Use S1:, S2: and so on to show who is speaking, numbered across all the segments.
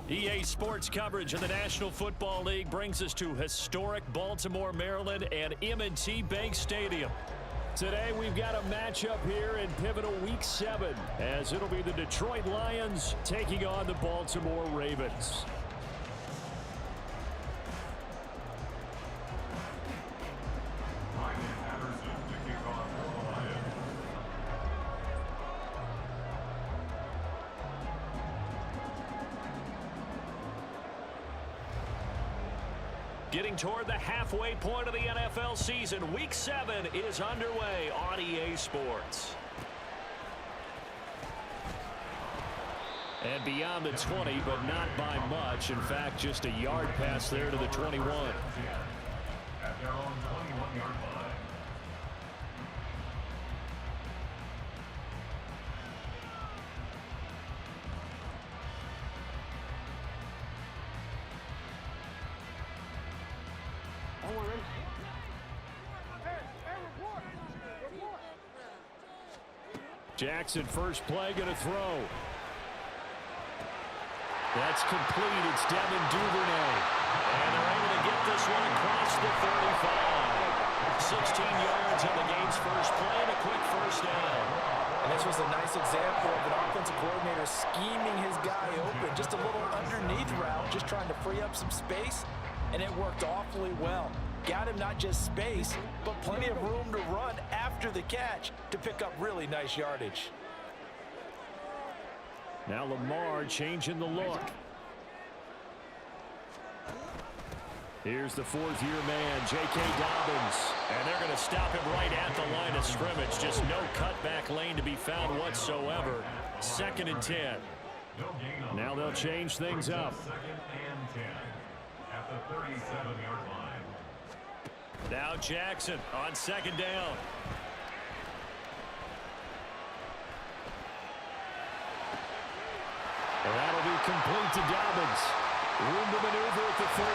S1: EA Sports coverage of the National Football League brings us to historic Baltimore, Maryland and M&T Bank Stadium. Today we've got a matchup here in pivotal Week 7 as it'll be the Detroit Lions taking on the Baltimore Ravens. Getting toward the halfway point of the NFL season, Week 7 is underway on EA Sports. And beyond the 20, but not by much. In fact, just a yard pass there to the 21.
S2: At their own 21-yard line.
S1: Jackson, first play, going to throw. That's complete. It's Devin Duvernay. And they're able to get this one across the 35. 16 yards on the game's first play and a quick first down.
S3: And this was a nice example of an offensive coordinator scheming his guy open. Just a little underneath route, just trying to free up some space, and it worked awfully well. Got him not just space, but plenty of room to run after the catch to pick up really nice yardage.
S1: Now Lamar changing the look. Here's the fourth-year man, J.K. Dobbins. And they're going to stop him right at the line of scrimmage. Just no cutback lane to be found whatsoever. 2nd and 10. Now they'll change things up.
S2: 2nd and 10 at the 37-yard line.
S1: Now Jackson on 2nd down. And that'll be complete to Dobbins. Room to maneuver at the 35.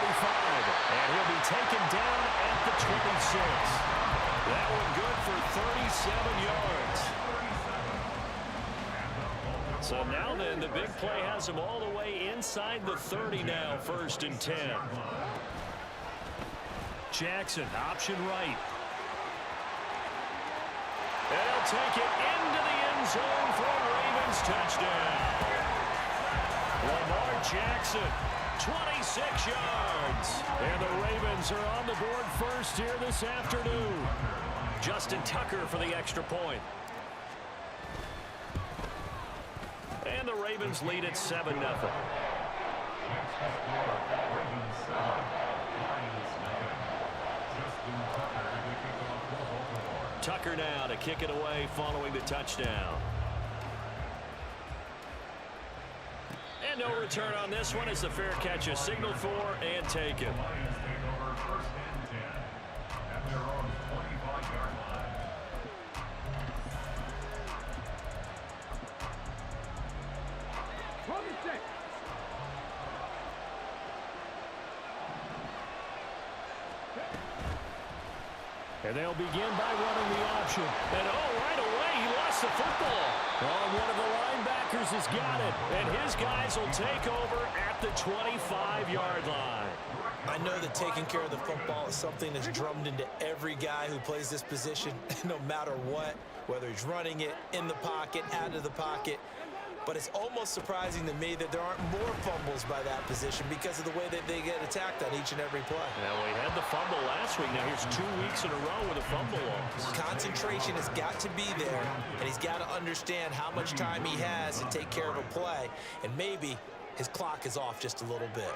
S1: And he'll be taken down at the 26. That one good for 37 yards. So now then, the big play has him all the way inside the 30 now, 1st and 10. Jackson, option right. And he'll take it into the end zone for a Ravens touchdown. Lamar Jackson, 26 yards. And the Ravens are on the board first here this afternoon. Justin Tucker for the extra point. And the Ravens lead at 7-0. Tucker now to kick it away following the touchdown. And no return on this one as the fair catch is signaled for and taken.
S2: The Lions take over 1st and 10 at their own 25-yard line.
S1: And they'll begin by running the option. And right away, he lost the football. Oh, one of the linebackers has got it. And his guys will take over at the 25-yard line.
S3: I know that taking care of the football is something that's drummed into every guy who plays this position, no matter what, whether he's running it, in the pocket, out of the pocket. But it's almost surprising to me that there aren't more fumbles by that position because of the way that they get attacked on each and every play.
S1: Now, we had the fumble last week. Now, here's 2 weeks in a row with a fumble loss.
S3: Concentration has got to be there, and he's got to understand how much time he has to take care of a play, and maybe his clock is off just a little bit.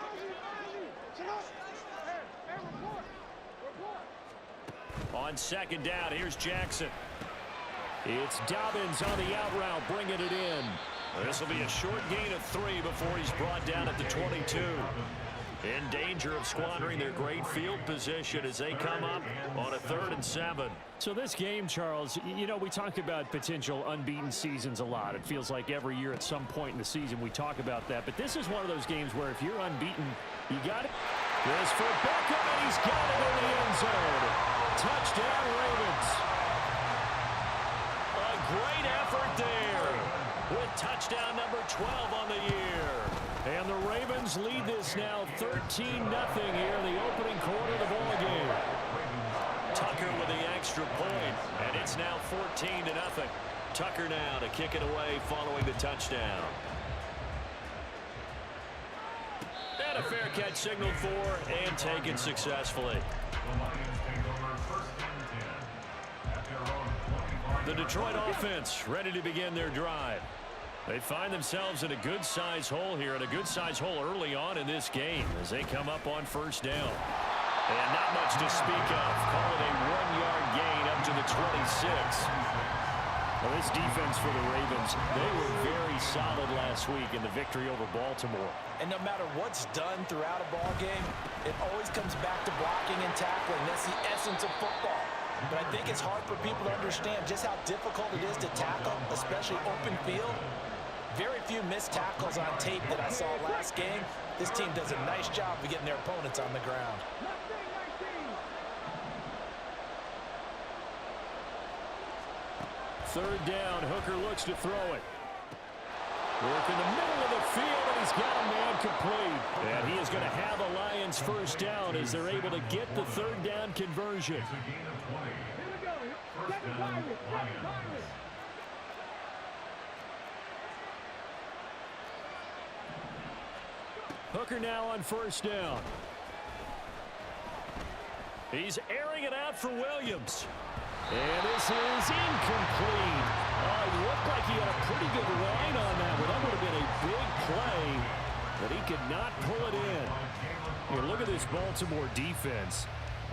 S1: On 2nd down, here's Jackson. It's Dobbins on the out route, bringing it in. This will be a short gain of 3 before he's brought down at the 22. In danger of squandering their great field position as they come up on a 3rd and 7. So this game, Charles, you know, we talk about potential unbeaten seasons a lot. It feels like every year at some point in the season we talk about that. But this is one of those games where if you're unbeaten, you got it. This for Beckham, and he's got it in the end zone. Touchdown, Ravens. Great effort there with touchdown number 12 on the year. And the Ravens lead this now 13-0 here in the opening quarter of the ball game. Tucker with the extra point, and it's now 14-0. Tucker now to kick it away following the touchdown. And a fair catch signaled for and taken successfully. The Detroit offense ready to begin their drive. They find themselves in a good-sized hole here, and a good-sized hole early on in this game as they come up on first down. And not much to speak of. Call it a 1-yard gain up to the 26. Well, this defense for the Ravens, they were very solid last week in the victory over Baltimore.
S3: And no matter what's done throughout a ball game, it always comes back to blocking and tackling. That's the essence of football. But I think it's hard for people to understand just how difficult it is to tackle, especially open field. Very few missed tackles on tape that I saw last game. This team does a nice job of getting their opponents on the ground.
S1: Third down, Hooker looks to throw it. Work in the middle of the field, and he's got a man complete. And he is going to have the Lions first down as they're able to get the third down conversion.
S2: It's a gain of 20. First down, Lions.
S1: Hooker now on first down. He's airing it out for Williams. And this is incomplete. It looked like he had a pretty good line on that one. That would have been a big play, but he could not pull it in. Here, look at this Baltimore defense.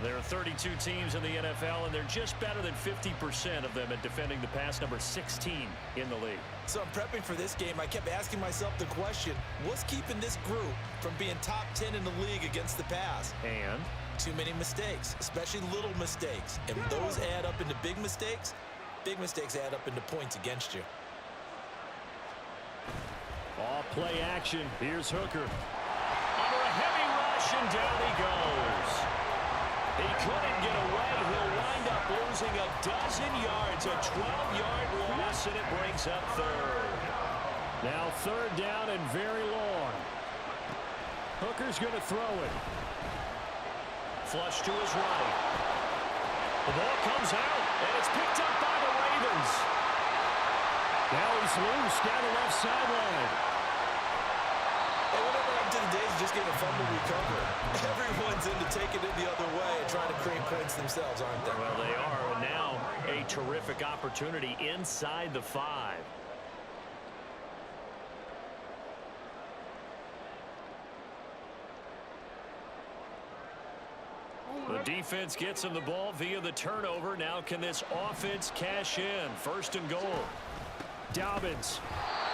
S1: There are 32 teams in the NFL, and they're just better than 50% of them at defending the pass, number 16 in the league.
S3: So I'm prepping for this game. I kept asking myself the question, what's keeping this group from being top 10 in the league against the pass?
S1: And
S3: too many mistakes, especially little mistakes. And when those add up into big mistakes add up into points against you.
S1: Off play action. Here's Hooker. Under a heavy rush, and down he goes. He couldn't get away. He'll wind up losing a dozen yards, a 12-yard loss, and it brings up third. Now third down and very long. Hooker's going to throw it. Flush to his right. The ball comes out, and it's picked up by the Ravens. Now he's loose down the left sideline.
S3: Hey, whatever happened to the days of just getting a fumble recovery? Everyone's into taking it the other way and trying to create points themselves, aren't they?
S1: Well, they are. And now a terrific opportunity inside the 5. The defense gets him the ball via the turnover. Now can this offense cash in? First and goal. Dobbins.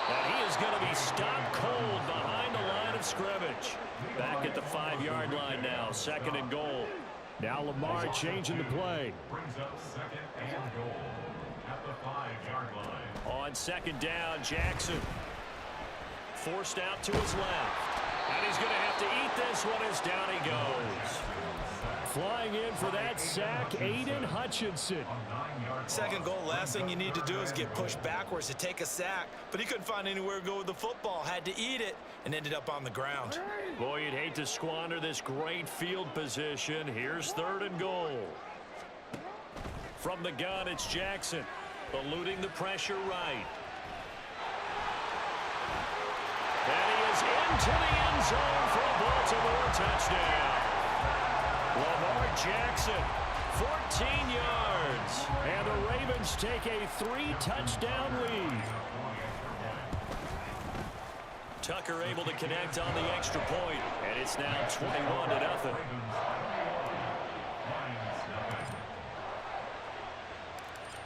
S1: And he is going to be stopped cold behind the line of scrimmage. Back at the 5-yard line now. Second and goal. Now Lamar changing the play.
S2: Brings up second and goal at the 5-yard line.
S1: On second down, Jackson. Forced out to his left. And he's going to have to eat this one as down he goes. Flying in for that sack, Aiden Hutchinson.
S3: Second goal, last thing you need to do is get pushed backwards to take a sack. But he couldn't find anywhere to go with the football. Had to eat it and ended up on the ground.
S1: Boy, you'd hate to squander this great field position. Here's third and goal. From the gun, it's Jackson. Eluding the pressure right. And he is into the end zone for a Baltimore touchdown. Lamar Jackson, 14 yards. And the Ravens take a 3-touchdown lead. Tucker able to connect on the extra point, and it's now 21-0.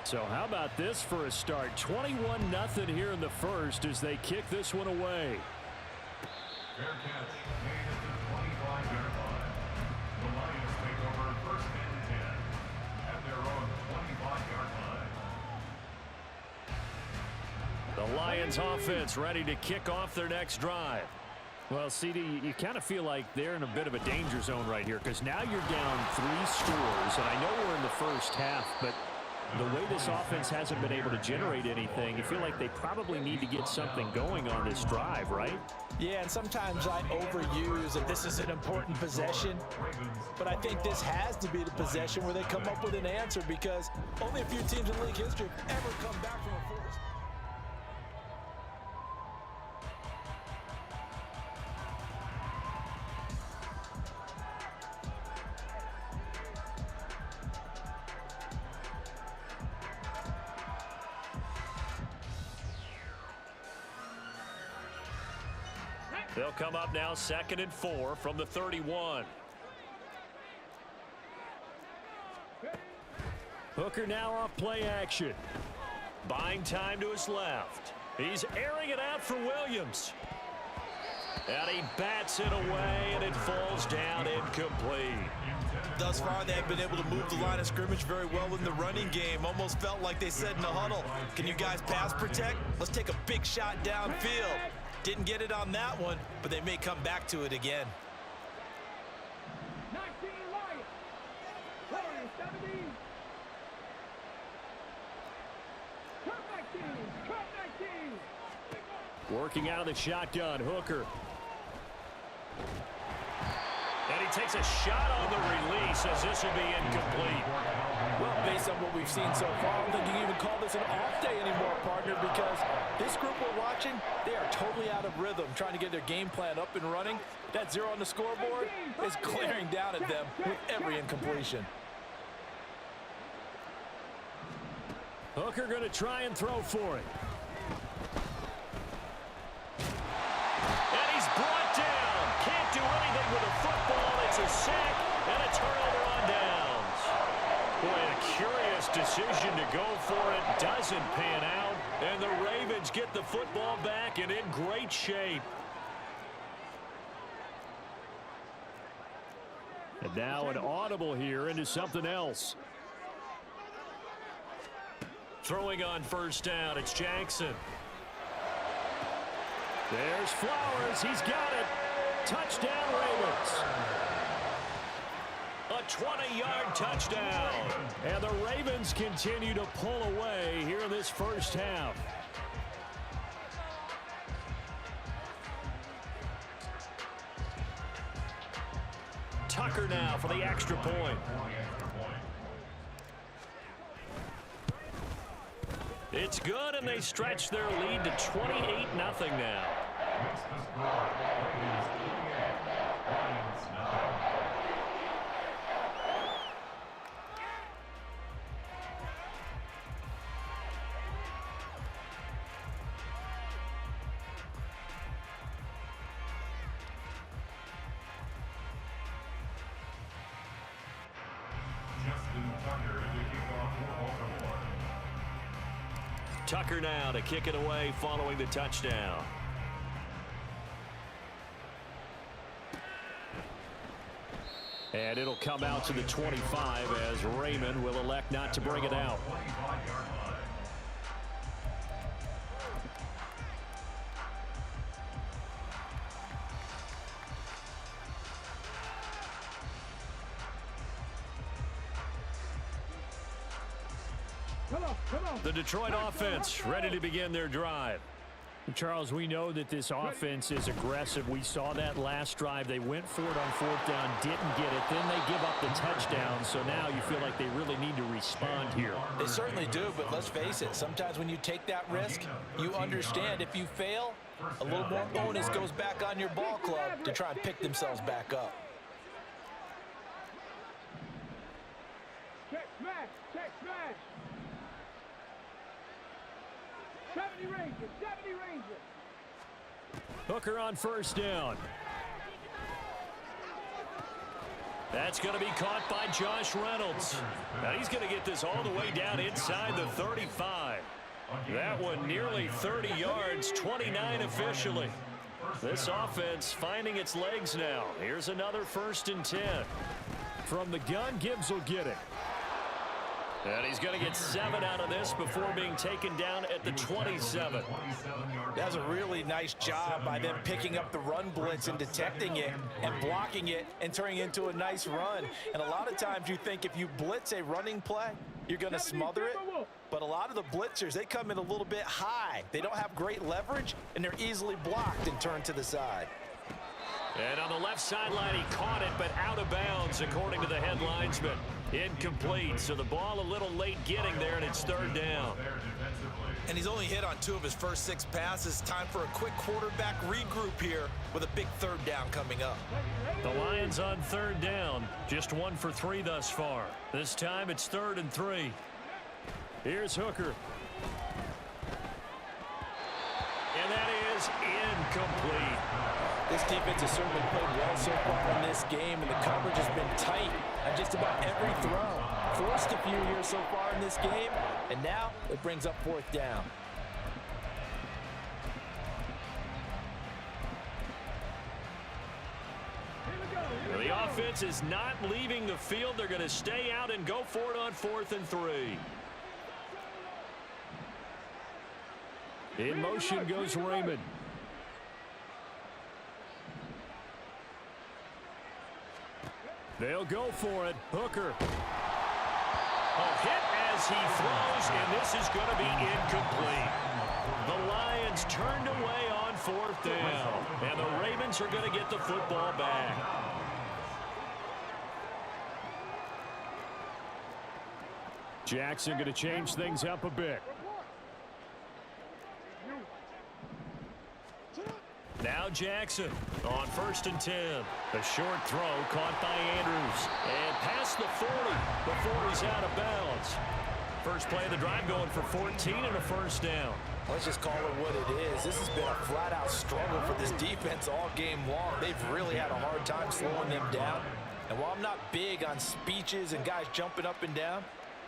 S1: So how about this for a start? 21-0 here in the first as they kick this one away.
S2: Fair catch made at the 25-yard line. The Lions take over first and 10 at their own 25-yard line.
S1: The Lions offense ready to kick off their next drive. Well, CD, you kind of feel like they're in a bit of a danger zone right here because now you're down 3 scores, and I know we're in the first half, but The way this offense hasn't been able to generate anything, you feel like they probably need to get something going on this drive, right?
S3: Yeah, and sometimes I overuse that this is an important possession, but I think this has to be the possession where they come up with an answer, because only a few teams in league history have ever come back from a force.
S1: They'll come up now 2nd and 4 from the 31. Hooker now off play action. Buying time to his left. He's airing it out for Williams. And he bats it away, and it falls down incomplete.
S3: Thus far, they have been able to move the line of scrimmage very well in the running game. Almost felt like they said in the huddle, can you guys pass protect? Let's take a big shot downfield. Didn't get it on that one, but they may come back to it again.
S4: 19 Lions. 17. Cut 19. Cut 19.
S1: Working out of the shotgun, Hooker. And he takes a shot on the release as this will be incomplete.
S3: Well, based on what we've seen so far, I don't think you can even call this an off day anymore, partner, because this group we're watching, they are totally out of rhythm, trying to get their game plan up and running. That 0 on the scoreboard is glaring down at them with every incompletion.
S1: Hooker going to try and throw for it. And he's brought down. Can't do anything with a football. It's a sack and a turnover on downs. Boy, a curious decision to go for it. Doesn't pan out. And the Ravens get the football back and in great shape. And now an audible here into something else. Throwing on first down, it's Jackson. There's Flowers. He's got it. Touchdown, Ravens. A 20-yard touchdown. And the Ravens continue to pull away here in this first half. Tucker now for the extra point. It's good, and they stretch their lead to 28-0 now. Tucker now to kick it away following the touchdown. And it'll come out to the 25 as Raymond will elect not to bring it out. The Detroit offense ready to begin their drive. Charles, we know that this offense is aggressive. We saw that last drive. They went for it on 4th down, didn't get it. Then they give up the touchdown. So now you feel like they really need to respond here.
S3: They certainly do, but let's face it. Sometimes when you take that risk, you understand if you fail, a little more onus goes back on your ball club to try and pick themselves back up.
S4: Check smash. Check smash. 70 Rangers. 70 Rangers.
S1: Hooker on first down. That's going to be caught by Josh Reynolds. Now he's going to get this all the way down inside the 35. That one nearly 30 yards, 29 officially. This offense finding its legs now. Here's another 1st and 10. From the gun, Gibbs will get it. And he's going to get 7 out of this before being taken down at the 27.
S3: That's a really nice job by them picking up the run blitz and detecting it and blocking it and turning it into a nice run. And a lot of times you think if you blitz a running play, you're going to smother it. But a lot of the blitzers, they come in a little bit high. They don't have great leverage, and they're easily blocked and turned to the side.
S1: And on the left sideline, he caught it, but out of bounds, according to the head linesman. Incomplete, so the ball a little late getting there, and it's third down.
S3: And he's only hit on 2 of his first 6 passes. Time for a quick quarterback regroup here with a big third down coming up.
S1: The Lions on third down, just 1 for 3 thus far. This time it's 3rd and 3. Here's Hooker. And that is incomplete.
S3: This defense has certainly played well so far in this game, and the coverage has been tight on just about every throw. Forced a few here so far in this game, and now it brings up 4th down.
S1: The offense is not leaving the field. They're going to stay out and go for it on 4th and 3. In motion goes Raymond. They'll go for it. Hooker. A hit as he throws, and this is going to be incomplete. The Lions turned away on 4th down, and the Ravens are going to get the football back. Jackson going to change things up a bit. Now Jackson on 1st and 10. A short throw caught by Andrews. And past the 40 before he's out of bounds. First play of the drive going for 14 and a 1st down.
S3: Let's just call it what it is. This has been a flat-out struggle for this defense all game long. They've really had a hard time slowing them down. And while I'm not big on speeches and guys jumping up and down,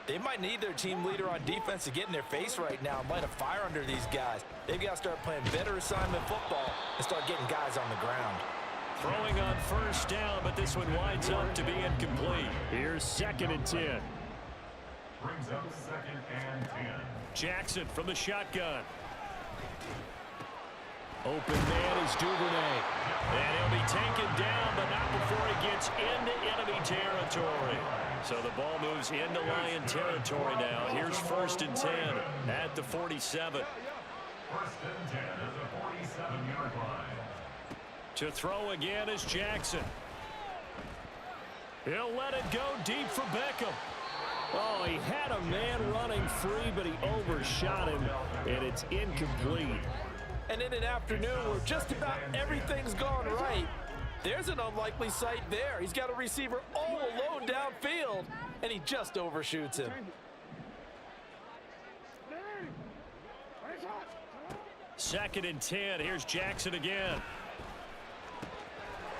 S3: they might need their team leader on defense to get in their face right now and light a fire under these guys. They've got to start playing better assignment football and start getting guys on the ground.
S1: Throwing on 1st down, but this one winds up to be incomplete. Here's 2nd and 10.
S2: Brings up 2nd and 10.
S1: Jackson from the shotgun. Open man is Duvernay. And he'll be taken down, but not before he gets into enemy territory. So the ball moves into Lion territory now. Here's 1st and 10 at the 47.
S2: 1st and 10 at the 47-yard line.
S1: To throw again is Jackson. He'll let it go deep for Beckham. Oh, he had a man running free, but he overshot him, and it's incomplete.
S3: And in an afternoon where just about everything's gone right, there's an unlikely sight there. He's got a receiver all alone downfield, and he just overshoots him.
S1: 2nd and 10. Here's Jackson again.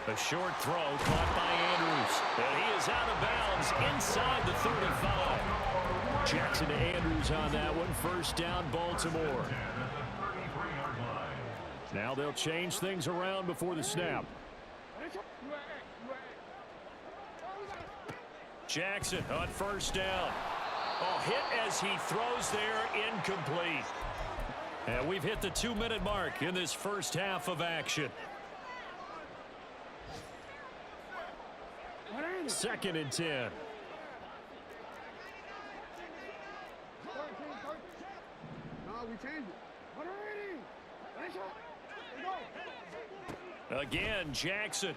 S1: A short throw caught by Andrews. And he is out of bounds inside the 35. Jackson to Andrews on that one. 1st down, Baltimore. Now they'll change things around before the snap. Jackson on 1st down. Oh, hit as he throws there, incomplete. And we've hit the 2-minute mark in this first half of action. 2nd and 10. Again, Jackson.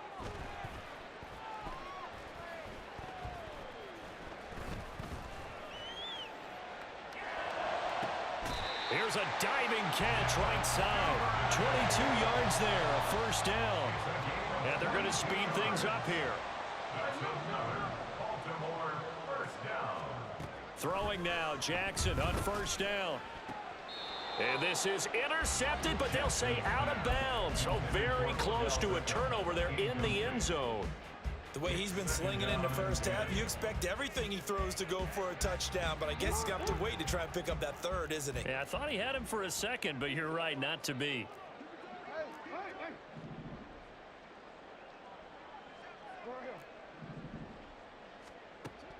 S1: Here's a diving catch right side. 22 yards there, a 1st down. And they're going to speed things up here.
S2: That's another Baltimore 1st down.
S1: Throwing now, Jackson on 1st down. And this is intercepted, but they'll say out of bounds. So very close to a turnover there in the end zone.
S3: The way he's been slinging in the first half, you expect everything he throws to go for a touchdown, but I guess he's got to wait to try and pick up that 3rd, isn't he?
S1: Yeah, I thought he had him for a second, but you're right, not to be.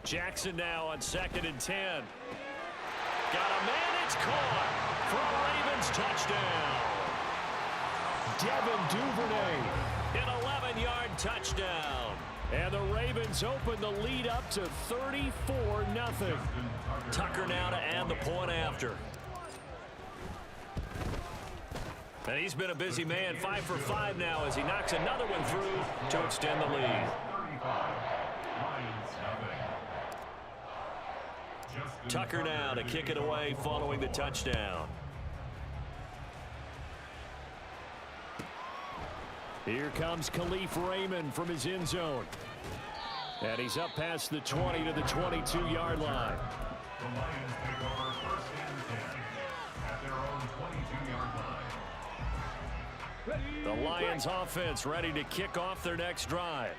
S1: Jackson now on 2nd and 10. Got a man, it's caught for a Ravens touchdown. Devin Duvernay, an 11-yard touchdown. And the Ravens open the lead up to 34-0. Tucker now to add the point after. And he's been a busy man, 5 for 5 now as he knocks another one through to extend the lead. Tucker now to kick it away following the touchdown. Here comes Khalif Raymond from his end zone. And he's up past the 20 to the 22-yard line.
S2: The Lions take over first and 10 at their own 22-yard line.
S1: The Lions offense ready to kick off their next drive.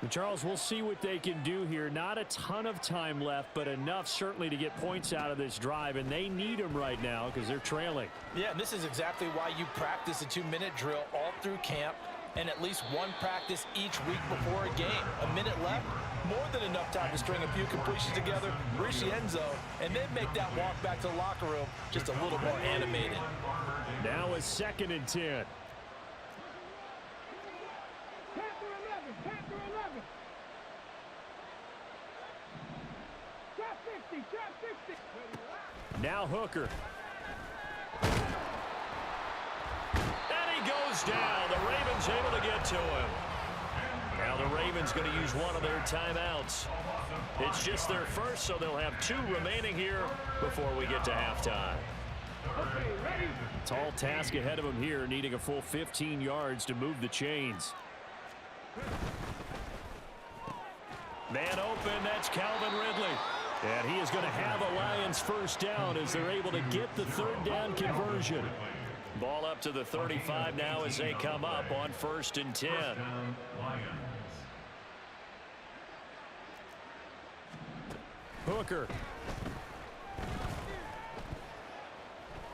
S1: And Charles, we'll see what they can do here. Not a ton of time left, but enough certainly to get points out of this drive, and they need them right now because they're trailing.
S3: Yeah, and this is exactly why you practice a 2-minute drill all through camp and at least one practice each week before a game. A minute left, more than enough time to string a few completions together, reach the end zone, and then make that walk back to the locker room just a little more animated.
S1: Now a 2nd and 10. Now Hooker. And he goes down. The Ravens able to get to him. Now the Ravens going to use one of their timeouts. It's just their first, so they'll have 2 remaining here before we get to halftime. Tall task ahead of him here, needing a full 15 yards to move the chains. Man open, that's Calvin Ridley. And he is going to have a Lions first down as they're able to get the 3rd down conversion. Ball up to the 35 now as they come up on 1st and 10. Hooker.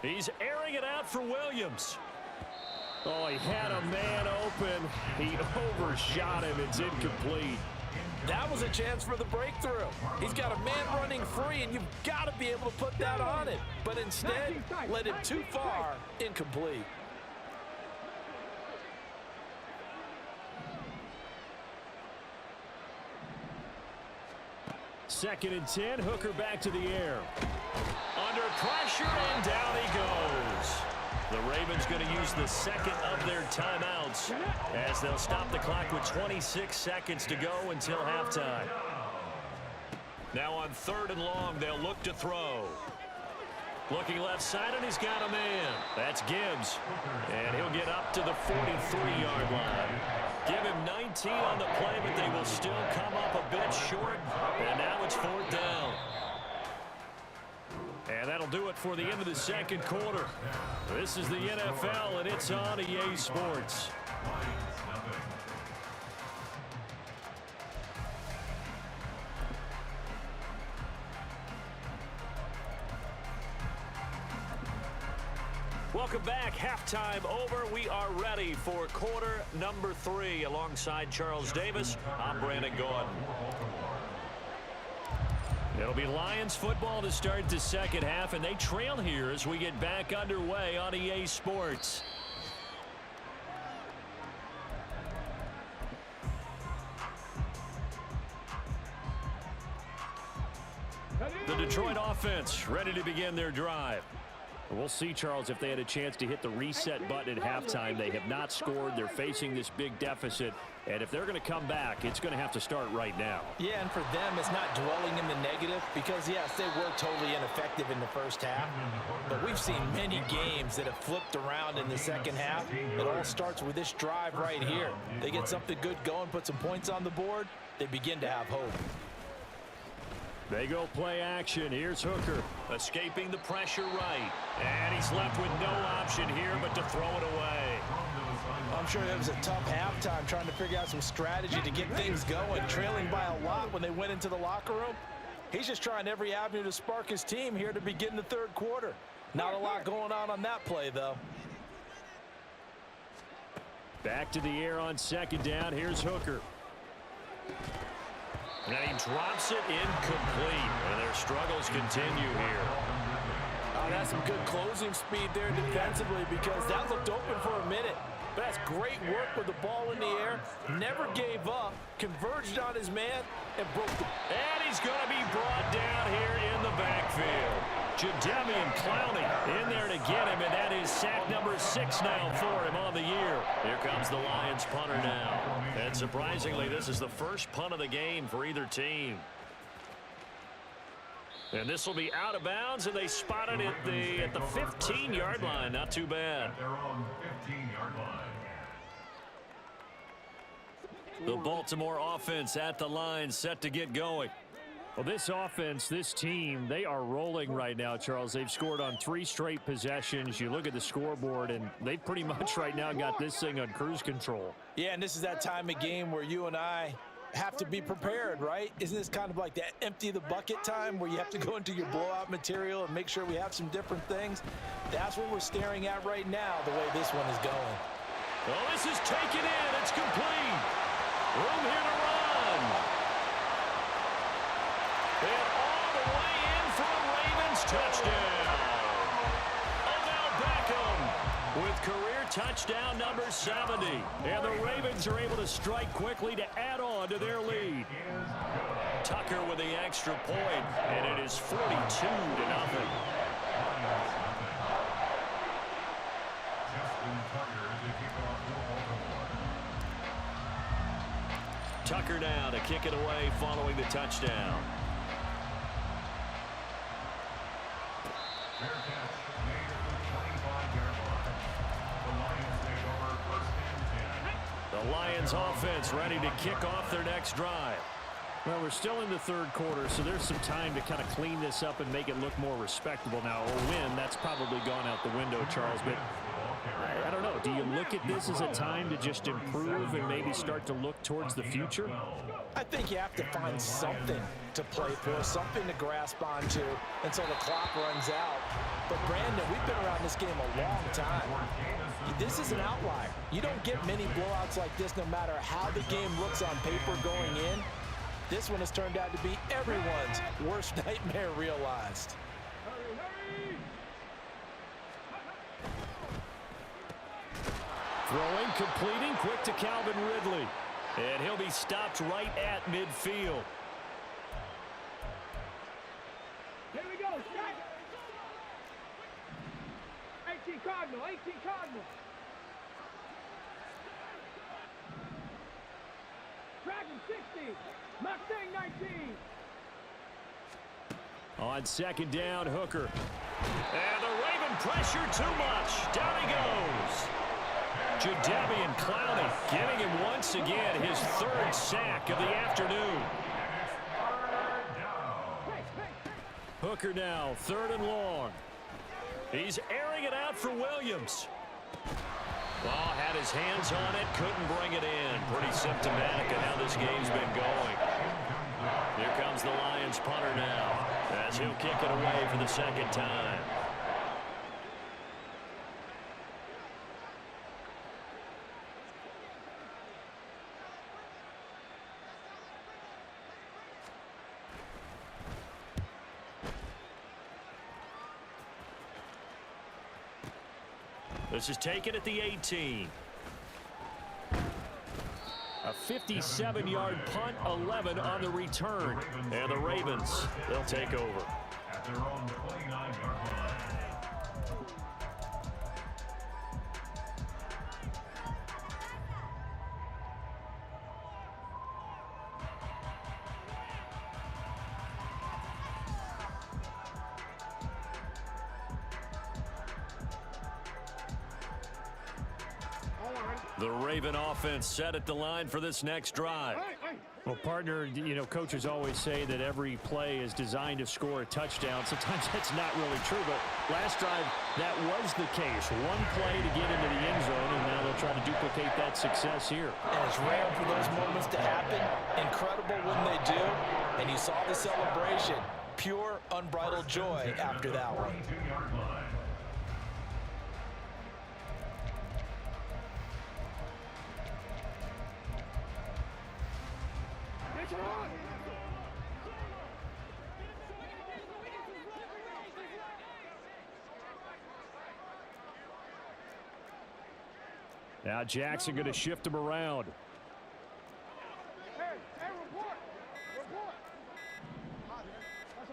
S1: He's airing it out for Williams. Oh, he had a man open. He overshot him. It's incomplete.
S3: That was a chance for the breakthrough. He's got a man running free, and you've got to be able to put that on it. But instead, led him too far, incomplete.
S1: Second and 10, Hooker back to the air. Under pressure, and down he goes. The Ravens going to use the 2nd of their timeouts as they'll stop the clock with 26 seconds to go until halftime. Now on 3rd and long, they'll look to throw. Looking left side, and he's got a man. That's Gibbs. And he'll get up to the 43-yard line. Give him 19 on the play, but they will still come up a bit short. And now it's 4th down. And that'll do it for the end of the 2nd quarter. This is the NFL, and it's on EA Sports. Welcome back. Halftime over. We are ready for quarter number 3. Alongside Charles Davis, I'm Brandon Gordon. It'll be Lions football to start the 2nd half, and they trail here as we get back underway on EA Sports. The Detroit offense ready to begin their drive. We'll see, Charles, if they had a chance to hit the reset button at halftime. They have not scored. They're facing this big deficit. And if they're going to come back, it's going to have to start right now.
S3: Yeah, and for them, it's not dwelling in the negative because, yes, they were totally ineffective in the first half. But we've seen many games that have flipped around in the 2nd half. It all starts with this drive right here. They get something good going, put some points on the board, they begin to have hope.
S1: They go play action. Here's Hooker. Escaping the pressure right. And he's left with no option here but to throw it away.
S3: I'm sure that was a tough halftime trying to figure out some strategy to get things going. Trailing by a lot when they went into the locker room. He's just trying every avenue to spark his team here to begin the 3rd quarter. Not a lot going on that play, though.
S1: Back to the air on 2nd down. Here's Hooker. And he drops it incomplete. And their struggles continue here.
S3: Oh, that's some good closing speed there defensively because that looked open for a minute. But that's great work with the ball in the air. Never gave up, converged on his man, and broke the...
S1: And he's going to be brought down here in the backfield. Jadeveon Clowney in there to get him, and that is sack number 6 now for him on the year. Here comes the Lions punter now. And surprisingly, this is the first punt of the game for either team. And this will be out of bounds, and they spot it at the 15-yard line. Not too bad.
S2: Their own 15-yard line.
S1: The Baltimore offense at the line, set to get going.
S5: Well, this offense, this team, they are rolling right now, Charles. They've scored on 3 straight possessions. You look at the scoreboard, and they pretty much right now got this thing on cruise control.
S3: Yeah, and this is that time of game where you and I have to be prepared, right? Isn't this kind of like that empty the bucket time where you have to go into your blowout material and make sure we have some different things? That's what we're staring at right now, the way this one is going.
S1: Well, this is taken in. It's complete. Room here to run. And all the way in for a Ravens touchdown. Odell Beckham with career touchdown number 70. And the Ravens are able to strike quickly to add on to their lead. Tucker with the extra point, and it is 42-0. Tucker now to kick it away following the touchdown. The Lions offense ready to kick off their next drive.
S5: Well, we're still in the third quarter, so there's some time to kind of clean this up and make it look more respectable. Now, a win, that's probably gone out the window, Charles, but I don't know. Do you look at this as a time to just improve and maybe start to look towards the future?
S3: I think you have to find something to play for, something to grasp onto until the clock runs out. But, Brandon, we've been around this game a long time. This is an outlier. You don't get many blowouts like this no matter how the game looks on paper going in. This one has turned out to be everyone's worst nightmare realized.
S1: Throwing, completing, quick to Calvin Ridley. And he'll be stopped right at midfield.
S4: Here we go, strike. 18 Cardinal, 18 Cardinal. Dragon 60, Mustang 19.
S1: On second down, Hooker. And the Raven pressure too much. Down he goes. Jadeveon Clowney getting him once again his 3rd sack of the afternoon. Hooker now, 3rd and long. He's airing it out for Williams. Ball had his hands on it, couldn't bring it in. Pretty symptomatic of how this game's been going. Here comes the Lions punter now, as he'll kick it away for the 2nd time. This is taken at the 18. A 57-yard punt, 11 on the return. And the Ravens, they'll take over.
S2: At their own 29-yard line.
S1: The Raven offense set at the line for this next drive.
S5: Well, partner, you know, coaches always say that every play is designed to score a touchdown. Sometimes that's not really true, but last drive, that was the case. One play to get into the end zone, and now they'll try to duplicate that success here.
S3: And it's rare for those moments to happen. Incredible when they do. And you saw the celebration. Pure, unbridled joy after that one.
S2: 22-yard line.
S5: Now Jackson going to shift him around.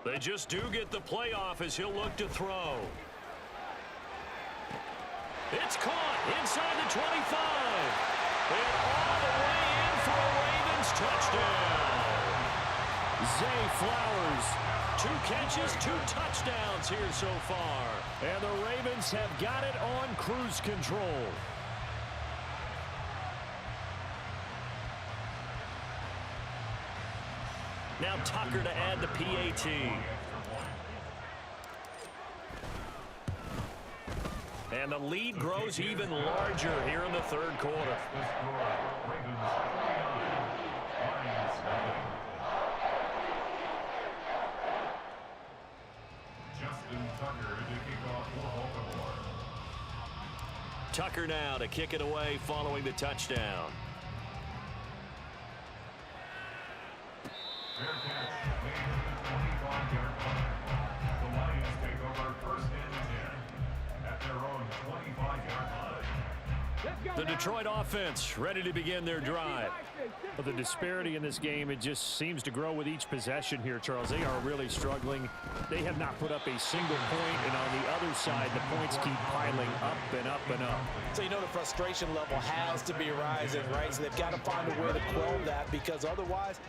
S1: They just do get the play off as he'll look to throw. It's caught inside the 25. And all the way in for a Ravens touchdown. Zay Flowers, 2 catches, 2 touchdowns here so far.
S5: And the Ravens have got it on cruise control.
S1: Now Tucker to add the PAT. And the lead grows even larger here in the third quarter. Tucker now to kick it away following the touchdown.
S2: Fair catch made at the 25-yard line. The Lions take over first and 10 at their own 25-yard line.
S1: The Detroit offense ready to begin their drive.
S5: But the disparity in this game, it just seems to grow with each possession here, Charles. They are really struggling. They have not put up a single point, and on the other side, the points keep piling up and up and up.
S3: So you know the frustration level has to be rising, right? So they've got to find a way to quell that, because otherwise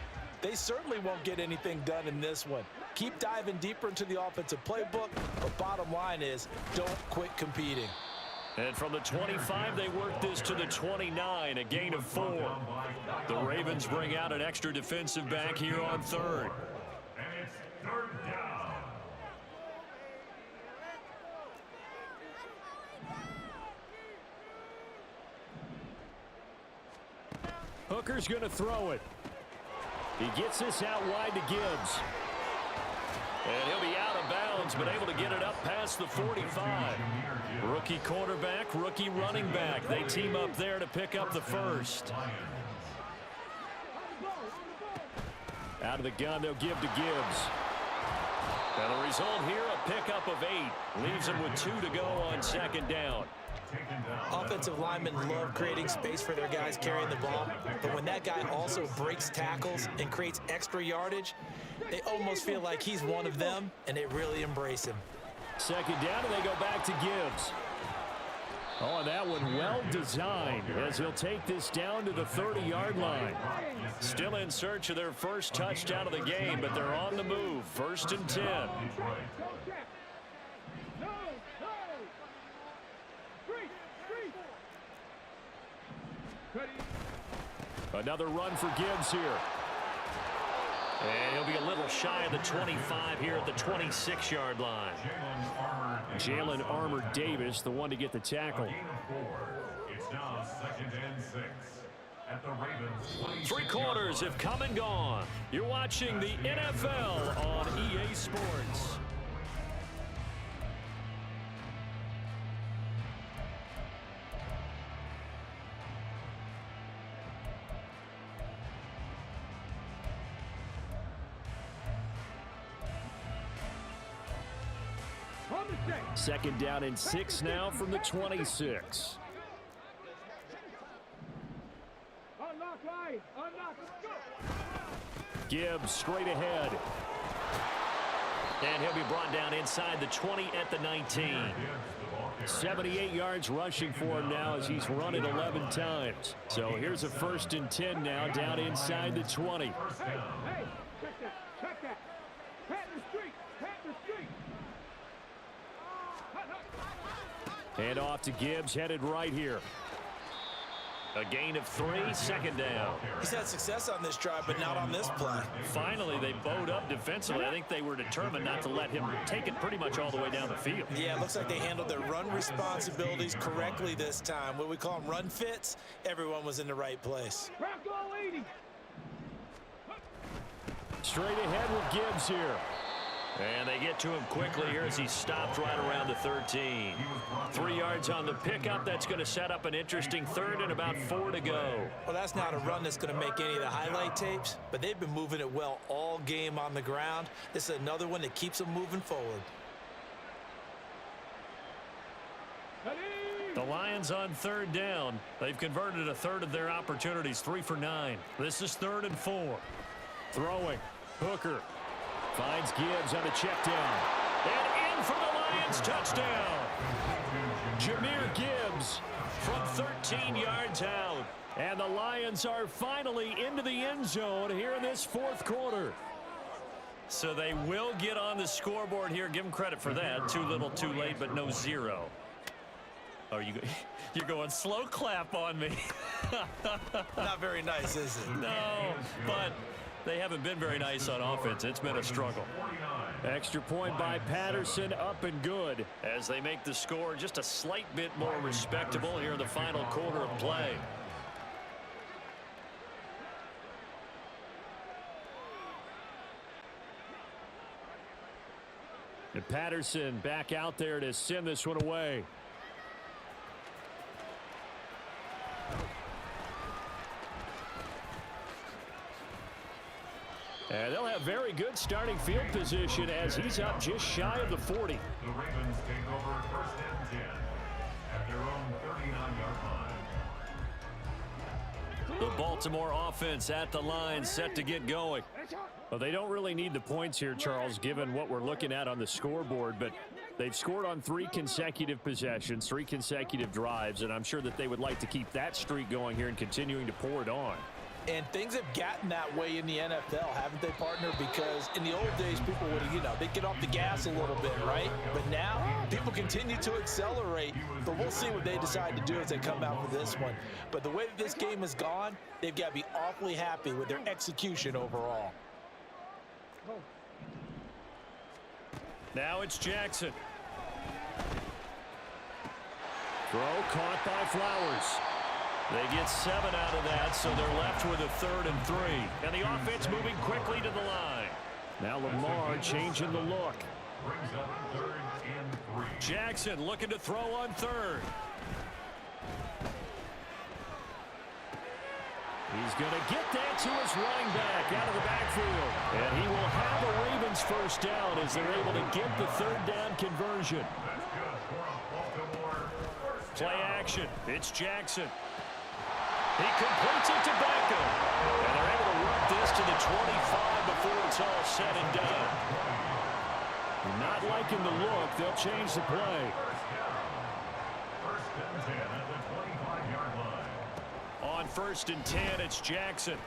S3: they certainly won't get anything done in this one. Keep diving deeper into the offensive playbook, but bottom line is don't quit competing.
S1: And from the 25, they work this to the 29, a gain of 4. The Ravens bring out an extra defensive back here on third.
S2: And it's third down.
S5: Hooker's going to throw it. He gets this out wide to Gibbs.
S1: And he'll be out of bounds, but able to get it up past the 45. Rookie quarterback, rookie running back. They team up there to pick up the first.
S5: Out of the gun, they'll give to Gibbs.
S1: And the result here, a pickup of 8. Leaves them with 2 to go on second down.
S3: Offensive linemen love creating space for their guys carrying the ball, but when that guy also breaks tackles and creates extra yardage, they almost feel like he's one of them, and they really embrace him.
S5: Second down, and they go back to Gibbs. Oh, and that one well designed as he'll take this down to the 30-yard line.
S1: Still in search of their first touchdown of the game, but they're on the move. First and 10.
S5: Another run for Gibbs here.
S1: And he'll be a little shy of the 25 here at the 26-yard line.
S5: Jalen Armour Davis, the one to get the tackle.
S2: It's now second and 6 at the Ravens.
S1: 3 quarters have come and gone. You're watching the NFL on EA Sports.
S5: Second down and 6 now from the 26.
S4: Unlock line. Unlock. Go.
S5: Gibbs straight ahead.
S1: And he'll be brought down inside the 20 at the 19.
S5: 78 yards rushing for him now as he's run it 11 times. So here's a first and 10 now down inside the 20.
S4: Hey, check that. Check that. Pat the street. Pat the street.
S5: And off to Gibbs, headed right here.
S1: A gain of 3, second down.
S3: He's had success on this drive, but not on this play.
S1: Finally, they bowed up defensively. I think they were determined not to let him take it pretty much all the way down the field.
S3: Yeah, it looks like they handled their run responsibilities correctly this time. What we call them run fits, everyone was in the right place.
S4: Bronco 80.
S5: Straight ahead with Gibbs here.
S1: And they get to him quickly here as he stopped right around the 13. 3 yards on the pickup. That's going to set up an interesting third and about 4 to go.
S3: Well, that's not a run that's going to make any of the highlight tapes, but they've been moving it well all game on the ground. This is another one that keeps them moving forward.
S1: The Lions on third down. They've converted a third of their opportunities, 3 for 9. This is 3rd and 4. Throwing. Hooker finds Gibbs on a check down. And in for the Lions touchdown. Jahmyr Gibbs from 13 yards out. And the Lions are finally into the end zone here in this 4th quarter. So they will get on the scoreboard here. Give them credit for that. Too little, too late, but no 0. Oh, you're going slow clap on me.
S3: Not very nice, is it?
S1: No, but they haven't been very nice on offense. It's been a struggle. Extra point by Patterson, up and good, as they make the score just a slight bit more respectable here in the final quarter of play. And Patterson back out there to send this one away. And they'll have very good starting field position as he's up just shy of the 40.
S2: The Ravens take over 1st and 10 at their own 39-yard line.
S1: The Baltimore offense at the line, set to get going.
S5: Well, they don't really need the points here, Charles, given what we're looking at on the scoreboard, but they've scored on 3 consecutive possessions, 3 consecutive drives, and I'm sure that they would like to keep that streak going here and continuing to pour it on.
S3: And things have gotten that way in the NFL, haven't they, partner? Because in the old days, people would, they'd get off the gas a little bit, right? But now, people continue to accelerate. But we'll see what they decide to do as they come out for this one. But the way that this game has gone, they've got to be awfully happy with their execution overall.
S1: Now it's Jackson. Throw caught by Flowers. They get 7 out of that, so they're left with a 3rd and 3. And the offense moving quickly to the line. Now Lamar changing the look.
S2: Brings up 3rd and 3.
S1: Jackson looking to throw on 3rd. He's going to get that to his running back out of the backfield. And he will have the Ravens first down as they're able to get the 3rd down conversion.
S2: That's good for a Baltimore first
S1: Play
S2: down.
S1: action. It's Jackson. He completes it to Beckham. And they're able to work this to the 25 before it's all said and done. Not liking the look. They'll change the play.
S2: First and 10 at the 25-yard line.
S1: On 1st and 10, it's Jackson.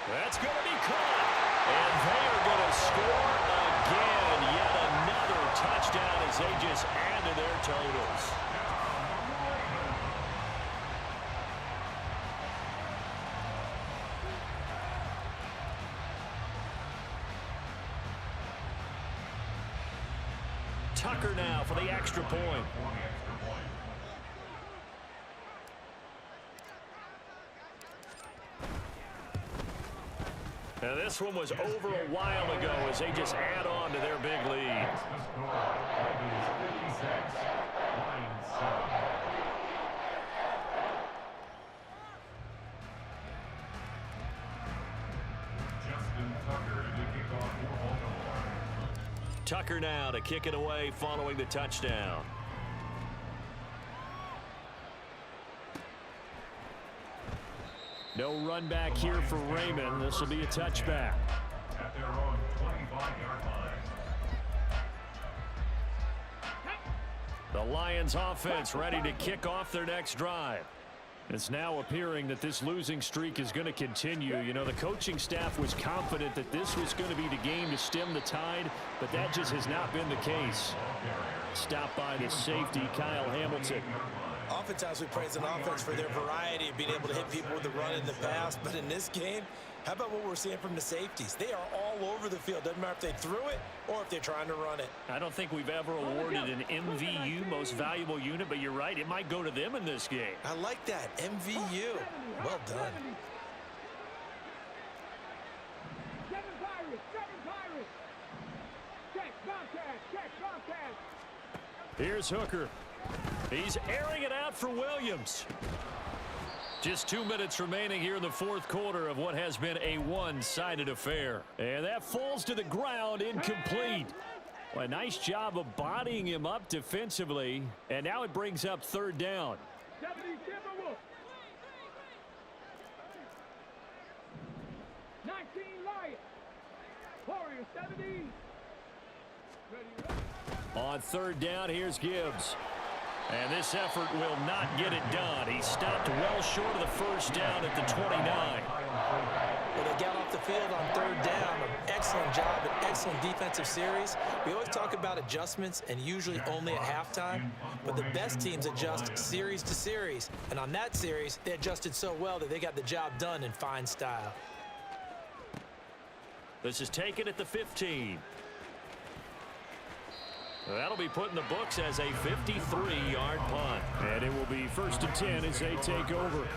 S1: That's going to be caught. And they are going to score again. Yet another touchdown as they just add to their totals. Tucker now for the extra point. Now this one was over a while ago as they just add on to their big lead. Tucker now to kick it away following the touchdown. No run back here for Raymond. This will be a touchback.
S2: At their own 25-yard line.
S1: The Lions offense ready to kick off their next drive. It's now appearing that this losing streak is going to continue. You know, the coaching staff was confident that this was going to be the game to stem the tide, but that just has not been the case. Stopped by the safety, Kyle Hamilton.
S3: Oftentimes we praise an offense for their variety of being able to hit people with the run in the pass, but in this game, how about what we're seeing from the safeties? They are all over the field. Doesn't matter if they threw it or if they're trying to run it.
S1: I don't think we've ever awarded an MVU, most valuable unit, but you're right, it might go to them in this game.
S3: I like that, MVU. Well done.
S4: Seven Pirates. Check, contact.
S1: Here's Hooker. He's airing it out for Williams. Just 2 minutes remaining here in the 4th quarter of what has been a one-sided affair. And that falls to the ground incomplete. Well, a nice job of bodying him up defensively, and now it brings up third down.
S4: 70 Timberwolves. 19 Lions. Warriors 70.
S1: On third down, here's Gibbs. And this effort will not get it done. He stopped well short of the first down at the 29.
S3: Well, they got off the field on third down. An excellent job, an excellent defensive series. We always talk about adjustments, and usually only at halftime. But the best teams adjust series to series. And on that series, they adjusted so well that they got the job done in fine style.
S1: This is taken at the 15. That'll be put in the books as a 53-yard punt.
S5: And it will be 1st and 10 as they take over.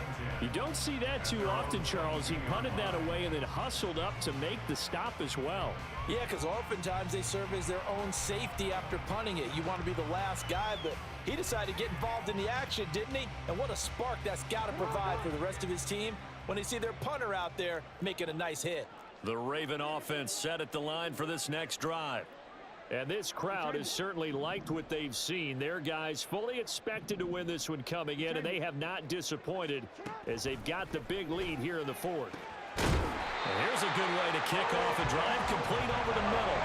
S5: You don't see that too often, Charles. He punted that away and then hustled up to make the stop as well.
S3: Yeah, because oftentimes they serve as their own safety after punting it. You want to be the last guy, but he decided to get involved in the action, didn't he? And what a spark that's got to provide for the rest of his team when they see their punter out there making a nice hit.
S1: The Raven offense set at the line for this next drive.
S5: And this crowd has certainly liked what they've seen. Their guys fully expected to win this one coming in, and they have not disappointed as they've got the big lead here in the fourth.
S1: And here's a good way to kick off a drive, complete over the middle.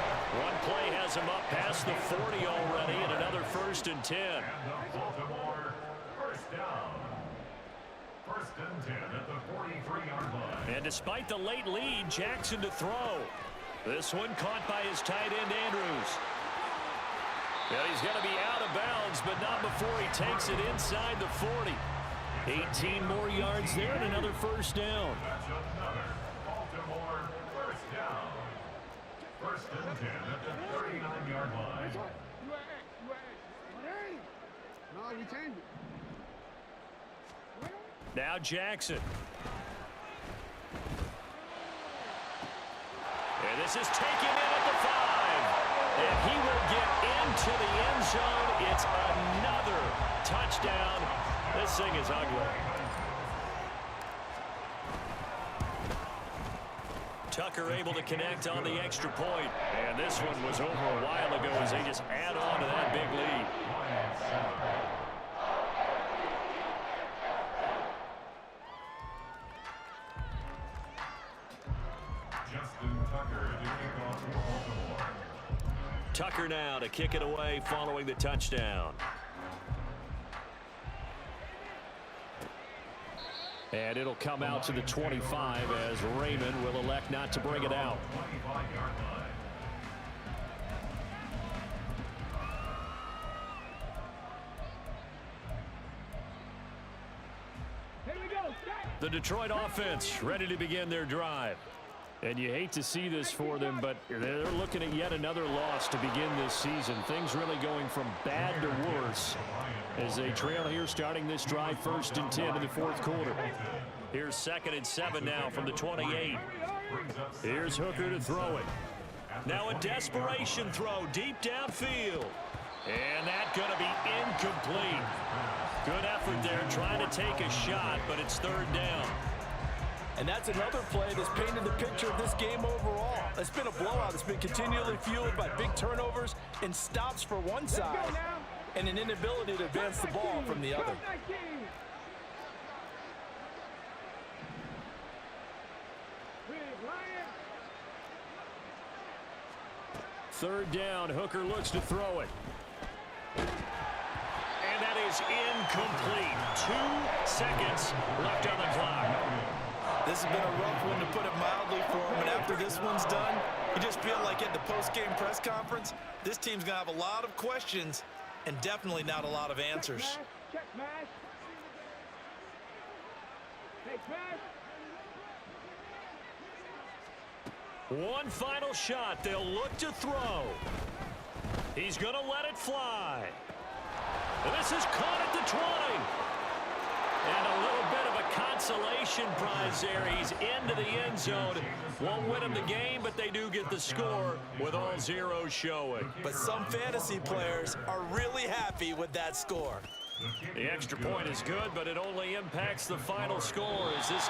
S1: One play has him up past the 40 already, and another 1st and 10.
S2: And the Baltimore first down. 1st and 10 at the 43-yard line.
S1: And despite the late lead, Jackson to throw. This one caught by his tight end, Andrews. Well, he's going to be out of bounds, but not before he takes it inside the 40. 18 more yards there and another 1st down.
S2: That's another Baltimore first down. 1st and 10 at the 39-yard line.
S4: No, we changed it.
S1: Now Jackson. And this is taken in at the 5. And he will get into the end zone. It's another touchdown. This thing is ugly. Tucker able to connect on the extra point. And this one was over a while ago as they just add on to that big lead. Tucker now to kick it away following the touchdown.
S5: And it'll come out to the 25 as Raymond will elect not to bring it out.
S4: Here we go.
S1: The Detroit offense ready to begin their drive.
S5: And you hate to see this for them, but they're looking at yet another loss to begin this season. Things really going from bad to worse as they trail here starting this drive 1st and 10 in the 4th quarter.
S1: Here's 2nd and 7 now from the 28.
S5: Here's Hooker to throw it.
S1: Now a desperation throw deep downfield. And that's going to be incomplete. Good effort there trying to take a shot, but it's 3rd down.
S3: And that's another play that's painted the picture of this game overall. It's been a blowout. It's been continually fueled by big turnovers and stops for one side and an inability to advance the ball from the other.
S5: Third down, Hooker looks to throw it.
S1: And that is incomplete. 2 seconds left on the clock.
S3: This has been a rough one, to put it mildly, for him. And after this one's done, you just feel like at the post-game press conference, this team's going to have a lot of questions and definitely not a lot of answers.
S4: Check smash. Hey, smash.
S1: One final shot. They'll look to throw. He's going to let it fly. And this is caught at the 20. And a little bit of a consolation prize there. He's into the end zone. Won't win him the game, but they do get the score with all zeros showing.
S3: But some fantasy players are really happy with that score.
S1: The extra point is good, but it only impacts the final score as this